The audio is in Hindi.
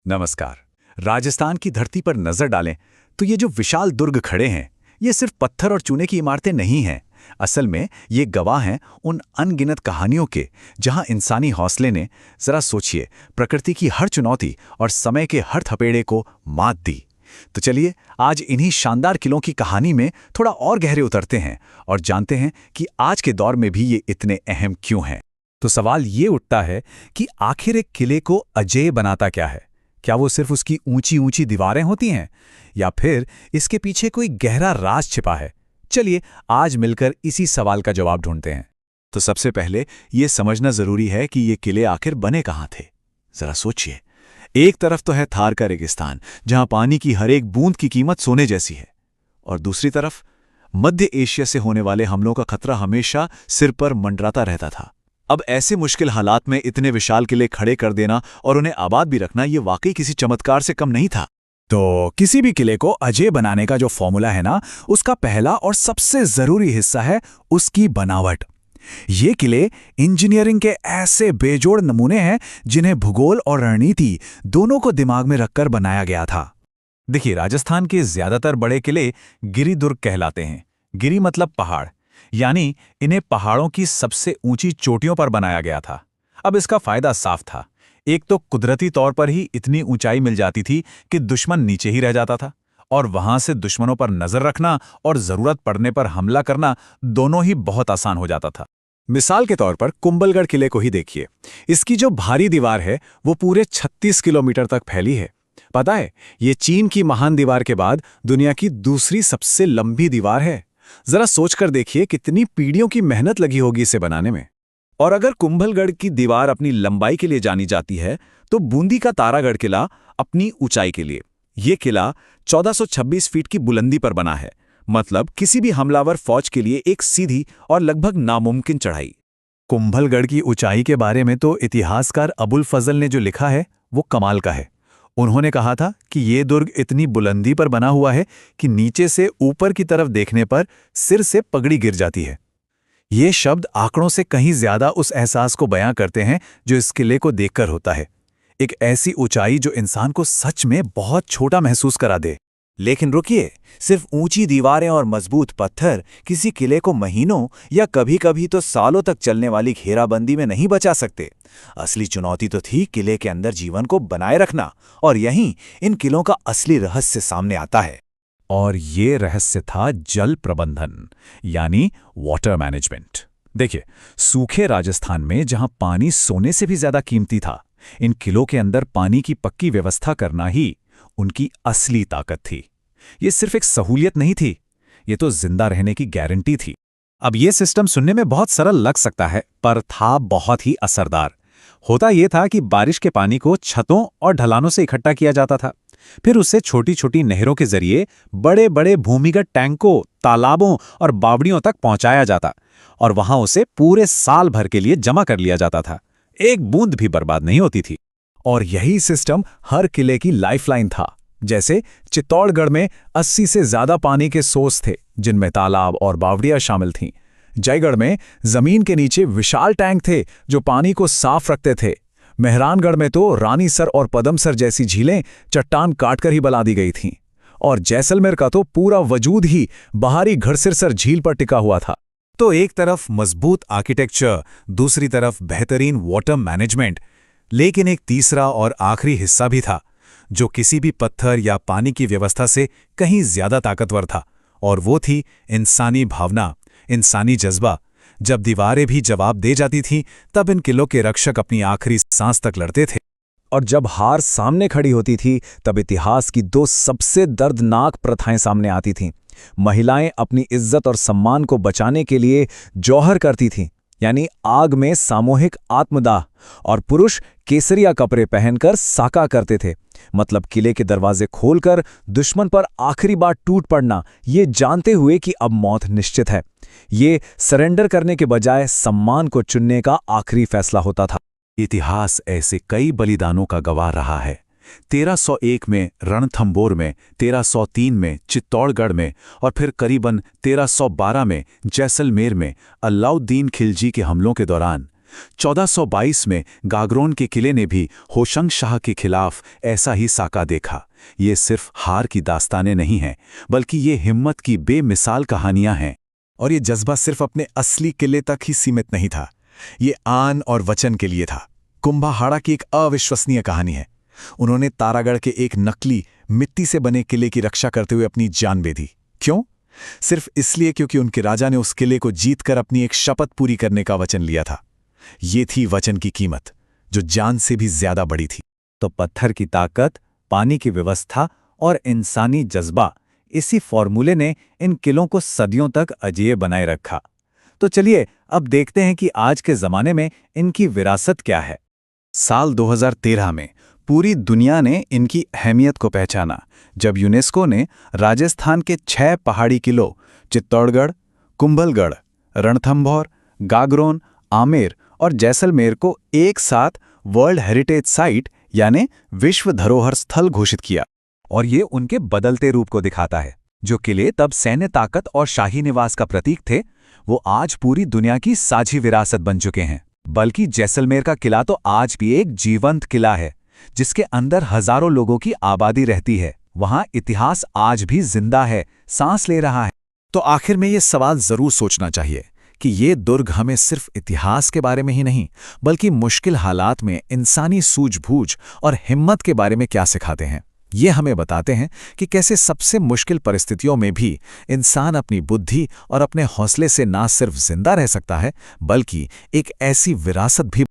नमस्कार। राजस्थान की धरती पर नजर डालें तो ये जो विशाल दुर्ग खड़े हैं, ये सिर्फ पत्थर और चूने की इमारतें नहीं हैं। असल में ये गवाह हैं उन अनगिनत कहानियों के, जहां इंसानी हौसले ने, जरा सोचिए, प्रकृति की हर चुनौती और समय के हर थपेड़े को मात दी। तो चलिए आज इन्हीं शानदार किलों की कहानी में थोड़ा और गहरे उतरते हैं और जानते हैं कि आज के दौर में भी ये इतने अहम क्यों हैं। तो सवाल ये उठता है कि आखिर एक किले को अजेय बनाता क्या है? क्या वो सिर्फ उसकी ऊंची ऊंची दीवारें होती हैं, या फिर इसके पीछे कोई गहरा राज छिपा है? चलिए आज मिलकर इसी सवाल का जवाब ढूंढते हैं। तो सबसे पहले ये समझना जरूरी है कि ये किले आखिर बने कहाँ थे। जरा सोचिए, एक तरफ तो है थार का रेगिस्तान, जहां पानी की हर एक बूंद की कीमत सोने जैसी है, और दूसरी तरफ मध्य एशिया से होने वाले हमलों का खतरा हमेशा सिर पर मंडराता रहता था। अब ऐसे मुश्किल हालात में इतने विशाल किले खड़े कर देना और उन्हें आबाद भी रखना, ये वाकई किसी चमत्कार से कम नहीं था। तो किसी भी किले को अजेय बनाने का जो फॉर्मूला है ना, उसका पहला और सबसे जरूरी हिस्सा है उसकी बनावट। ये किले इंजीनियरिंग के ऐसे बेजोड़ नमूने हैं जिन्हें भूगोल और रणनीति दोनों को दिमाग में रखकर बनाया गया था। देखिए, राजस्थान के ज्यादातर बड़े किले गिरिदुर्ग कहलाते हैं। गिरि मतलब पहाड़, यानी इन्हें पहाड़ों की सबसे ऊंची चोटियों पर बनाया गया था। अब इसका फायदा साफ था। एक तो कुदरती तौर पर ही इतनी ऊंचाई मिल जाती थी कि दुश्मन नीचे ही रह जाता था, और वहां से दुश्मनों पर नजर रखना और जरूरत पड़ने पर हमला करना दोनों ही बहुत आसान हो जाता था। मिसाल के तौर पर कुंभलगढ़ किले को ही देखिए। इसकी जो भारी दीवार है वो पूरे 36 किलोमीटर तक फैली है। पता है, ये चीन की महान दीवार के बाद दुनिया की दूसरी सबसे लंबी दीवार है। जरा सोचकर देखिए कितनी पीढ़ियों की मेहनत लगी होगी इसे बनाने में। और अगर कुंभलगढ़ की दीवार अपनी लंबाई के लिए जानी जाती है, तो बूंदी का तारागढ़ किला अपनी ऊंचाई के लिए। यह किला 1426 फीट की बुलंदी पर बना है, मतलब किसी भी हमलावर फौज के लिए एक सीधी और लगभग नामुमकिन चढ़ाई। कुंभलगढ़ की ऊंचाई के बारे में तो इतिहासकार अबुल फजल ने जो लिखा है वो कमाल का है। उन्होंने कहा था कि ये दुर्ग इतनी बुलंदी पर बना हुआ है कि नीचे से ऊपर की तरफ देखने पर सिर से पगड़ी गिर जाती है। ये शब्द आंकड़ों से कहीं ज्यादा उस एहसास को बयां करते हैं जो इस किले को देखकर होता है। एक ऐसी ऊंचाई जो इंसान को सच में बहुत छोटा महसूस करा दे। लेकिन रुकिए, सिर्फ ऊंची दीवारें और मजबूत पत्थर किसी किले को महीनों या कभी-कभी तो सालों तक चलने वाली घेराबंदी में नहीं बचा सकते। असली चुनौती तो थी किले के अंदर जीवन को बनाए रखना, और यहीं इन किलों का असली रहस्य सामने आता है। और ये रहस्य था जल प्रबंधन, यानी वाटर मैनेजमेंट। देखिए, सूखे राजस्थान में जहां पानी सोने से भी ज्यादा कीमती था, इन किलों के अंदर पानी की पक्की व्यवस्था करना ही उनकी असली ताकत थी। ये सिर्फ एक सहूलियत नहीं थी, ये तो जिंदा रहने की गारंटी थी। अब ये सिस्टम सुनने में बहुत सरल लग सकता है, पर था बहुत ही असरदार। होता यह था कि बारिश के पानी को छतों और ढलानों से इकट्ठा किया जाता था, फिर उससे छोटी छोटी नहरों के जरिए बड़े बड़े भूमिगत टैंकों, तालाबों और बावड़ियों तक पहुंचाया जाता, और वहां उसे पूरे साल भर के लिए जमा कर लिया जाता था। एक बूंद भी बर्बाद नहीं होती थी। और यही सिस्टम हर किले की लाइफलाइन था। जैसे चित्तौड़गढ़ में 80 से ज्यादा पानी के सोर्स थे, जिनमें तालाब और बावड़ियां शामिल थीं। जयगढ़ में जमीन के नीचे विशाल टैंक थे जो पानी को साफ रखते थे। मेहरानगढ़ में तो रानीसर और पदमसर जैसी झीलें चट्टान काटकर ही बना दी गई थीं। और जैसलमेर का तो पूरा वजूद ही बाहरी घड़सिरसर झील पर टिका हुआ था। तो एक तरफ मजबूत आर्किटेक्चर, दूसरी तरफ बेहतरीन वाटर मैनेजमेंट, लेकिन एक तीसरा और आखिरी हिस्सा भी था जो किसी भी पत्थर या पानी की व्यवस्था से कहीं ज्यादा ताकतवर था, और वो थी इंसानी भावना, इंसानी जज्बा। जब दीवारें भी जवाब दे जाती थीं, तब इन किलों के रक्षक अपनी आखिरी सांस तक लड़ते थे। और जब हार सामने खड़ी होती थी, तब इतिहास की दो सबसे दर्दनाक प्रथाएं सामने आती थीं। महिलाएं अपनी इज्जत और सम्मान को बचाने के लिए जौहर करती थीं, यानी आग में सामूहिक आत्मदाह, और पुरुष केसरिया कपड़े पहनकर साका करते थे, मतलब किले के दरवाजे खोलकर दुश्मन पर आखिरी बार टूट पड़ना, ये जानते हुए कि अब मौत निश्चित है। ये सरेंडर करने के बजाय सम्मान को चुनने का आखिरी फैसला होता था। इतिहास ऐसे कई बलिदानों का गवाह रहा है। 1301 में रणथंबोर में, 1303 में चित्तौड़गढ़ में, और फिर करीबन 1312 में जैसलमेर में अलाउद्दीन खिलजी के हमलों के दौरान। 1422 में गागरोन के किले ने भी होशंग शाह के खिलाफ ऐसा ही साका देखा। ये सिर्फ हार की दास्तानें नहीं हैं, बल्कि ये हिम्मत की बेमिसाल कहानियां हैं। और ये जज्बा सिर्फ अपने असली किले तक ही सीमित नहीं था, ये आन और वचन के लिए था। कुंभाहाड़ा की एक अविश्वसनीय कहानी है। उन्होंने तारागढ़ के एक नकली मिट्टी से बने किले की रक्षा करते हुए अपनी जान बेधी। क्यों? सिर्फ इसलिए क्योंकि उनके राजा ने उस किले को जीतकर अपनी एक शपथ पूरी करने का वचन लिया था। ये थी वचन की कीमत, जो जान से भी ज्यादा बड़ी थी। तो पत्थर की ताकत, पानी की व्यवस्था और इंसानी जज्बा, इसी फॉर्मूले ने इन किलों को सदियों तक अजेय बनाए रखा। तो चलिए अब देखते हैं कि आज के ज़माने में इनकी विरासत क्या है। साल 2013 में पूरी दुनिया ने इनकी अहमियत को पहचाना, जब यूनेस्को ने राजस्थान के 6 पहाड़ी किलों चित्तौड़गढ़, कुंभलगढ़, रणथंभौर, गागरोन, आमेर और जैसलमेर को एक साथ वर्ल्ड हेरिटेज साइट यानी विश्व धरोहर स्थल घोषित किया। और ये उनके बदलते रूप को दिखाता है। जो किले तब सैन्य ताकत और शाही निवास का प्रतीक थे, वो आज पूरी दुनिया की साझी विरासत बन चुके हैं। बल्कि जैसलमेर का किला तो आज भी एक जीवंत किला है, जिसके अंदर हजारों लोगों की आबादी रहती है। वहां इतिहास आज भी जिंदा है, सांस ले रहा है। तो आखिर में ये सवाल जरूर सोचना चाहिए कि ये दुर्ग हमें सिर्फ इतिहास के बारे में ही नहीं, बल्कि मुश्किल हालात में इंसानी सूझबूझ और हिम्मत के बारे में क्या सिखाते हैं। ये हमें बताते हैं कि कैसे सबसे मुश्किल परिस्थितियों में भी इंसान अपनी बुद्धि और अपने हौसले से ना सिर्फ जिंदा रह सकता है, बल्कि एक ऐसी विरासत भी